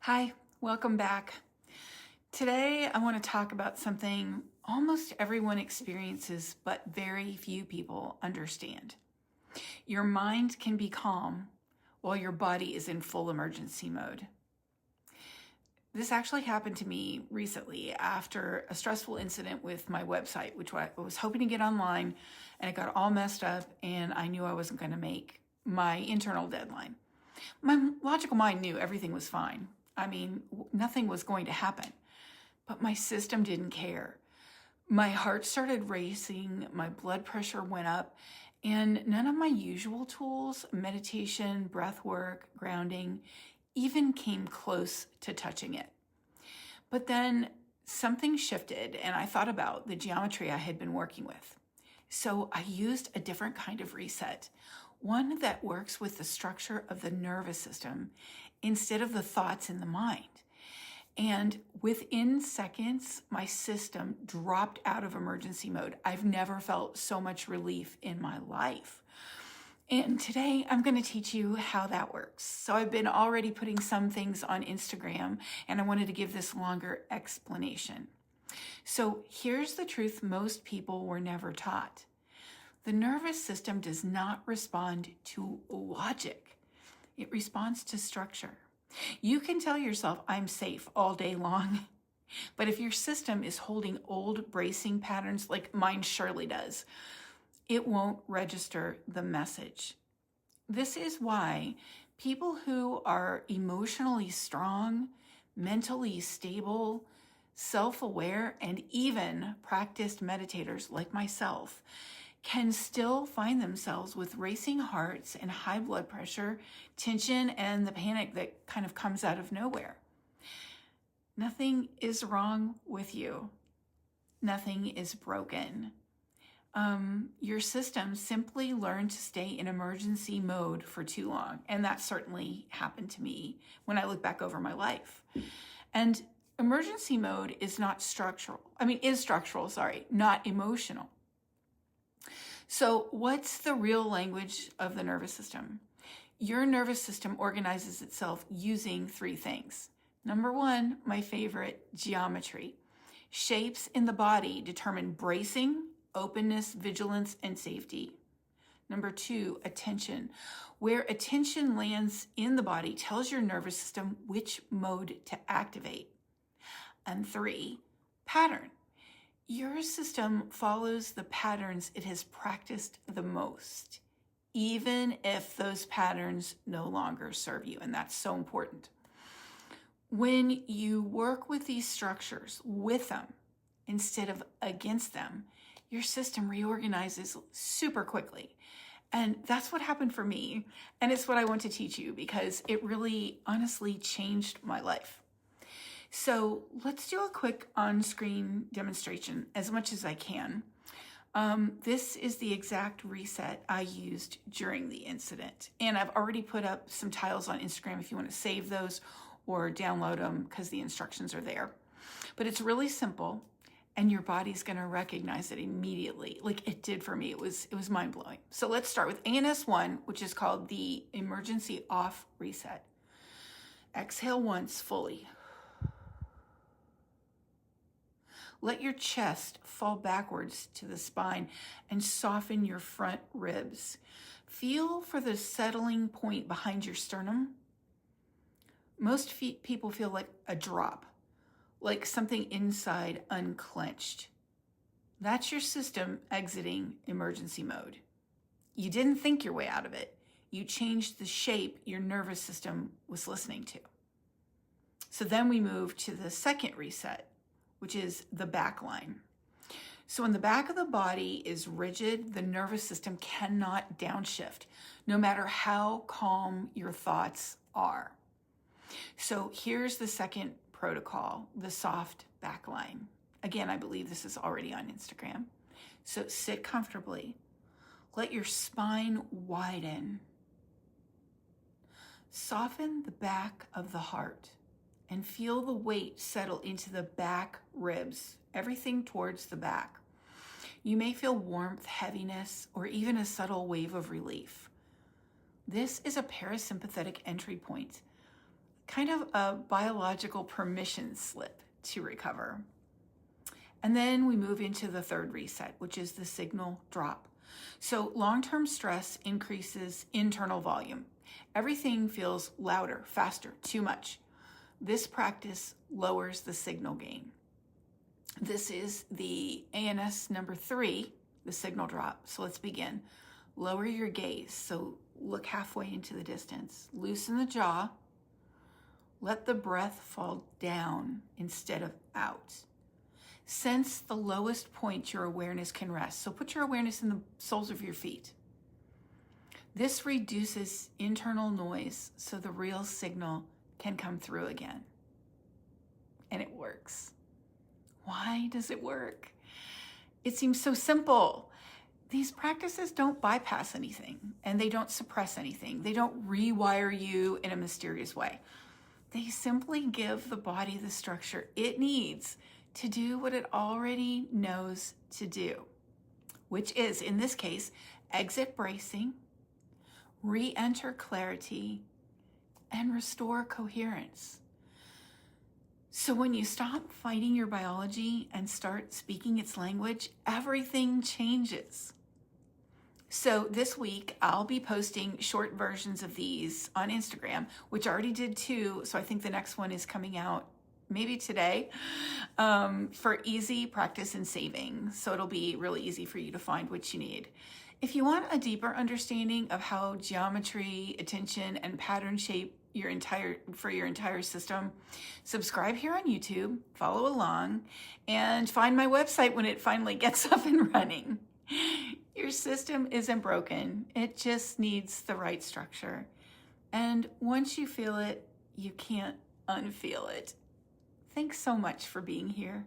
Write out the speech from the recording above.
Hi, welcome back. Today I want to talk about something almost everyone experiences, but very few people understand. Your mind can be calm while your body is in full emergency mode. This actually happened to me recently after a stressful incident with my website, which I was hoping to get online, and it got all messed up, and I knew I wasn't going to make my internal deadline. My logical mind knew everything was fine. I mean, nothing was going to happen, but my system didn't care. My heart started racing, my blood pressure went up, and none of my usual tools, meditation, breath work, grounding, even came close to touching it. But then something shifted, and I thought about the geometry I had been working with. So I used a different kind of reset, one that works with the structure of the nervous system instead of the thoughts in the mind. And within seconds, my system dropped out of emergency mode. I've never felt so much relief in my life. And today I'm going to teach you how that works. So I've been already putting some things on Instagram, and I wanted to give this longer explanation. So here's the truth most people were never taught. The nervous system does not respond to logic. It responds to structure. You can tell yourself, I'm safe all day long. But if your system is holding old bracing patterns like mine surely does, it won't register the message. This is why people who are emotionally strong, mentally stable, self-aware, and even practiced meditators like myself can still find themselves with racing hearts and high blood pressure, tension, and the panic that kind of comes out of nowhere. Nothing is wrong with you. Nothing is broken. Your system simply learned to stay in emergency mode for too long. And that certainly happened to me when I look back over my life. And emergency mode is not structural. Is structural, not emotional. So what's the real language of the nervous system? Your nervous system organizes itself using three things. Number one, my favorite, geometry. Shapes in the body determine bracing, openness, vigilance, and safety. Number two, attention. Where attention lands in the body tells your nervous system which mode to activate. And three, pattern. Your system follows the patterns it has practiced the most, even if those patterns no longer serve you, and that's so important. When you work with these structures, with them, instead of against them, your system reorganizes super quickly. And that's what happened for me, and it's what I want to teach you because it really, honestly changed my life. So let's do a quick on-screen demonstration as much as I can. This is the exact reset I used during the incident. And I've already put up some tiles on Instagram if you want to save those or download them because the instructions are there. But it's really simple and your body's going to recognize it immediately like it did for me. It was mind-blowing. So let's start with ANS 1, which is called the emergency off reset. Exhale once fully. Let your chest fall backwards to the spine and soften your front ribs. Feel for the settling point behind your sternum. Most people feel like a drop, like something inside unclenched. That's your system exiting emergency mode. You didn't think your way out of it. You changed the shape your nervous system was listening to. So then we move to the second reset, which is the backline. So when the back of the body is rigid, the nervous system cannot downshift, no matter how calm your thoughts are. So here's the second protocol, the soft backline. Again, I believe this is already on Instagram. So sit comfortably. Let your spine widen. Soften the back of the heart and feel the weight settle into the back ribs, everything towards the back. You may feel warmth, heaviness, or even a subtle wave of relief. This is a parasympathetic entry point. kind of a biological permission slip to recover. And then we move into the third reset, which is the signal drop. So long-term stress increases internal volume. Everything feels louder, faster, too much. This practice lowers the signal gain. This is the ANS number 3, the signal drop. So let's begin. Lower your gaze. So look halfway into the distance. Loosen the jaw. Let the breath fall down instead of out. Sense the lowest point your awareness can rest. So put your awareness in the soles of your feet. This reduces internal noise so the real signal can come through again. And it works. Why does it work? It seems so simple. These practices don't bypass anything, and they don't suppress anything. They don't rewire you in a mysterious way. They simply give the body the structure it needs to do what it already knows to do, which is, in this case, exit bracing, re-enter clarity, and restore coherence. So when you stop fighting your biology and start speaking its language, everything changes. So this week, I'll be posting short versions of these on Instagram, which I already did 2. So I think the next one is coming out maybe today, for easy practice and saving. So it'll be really easy for you to find what you need. If you want a deeper understanding of how geometry, attention, and pattern shape your entire system, subscribe here on YouTube, follow along, and find my website when it finally gets up and running. Your system isn't broken. It just needs the right structure. And once you feel it, you can't unfeel it. Thanks so much for being here.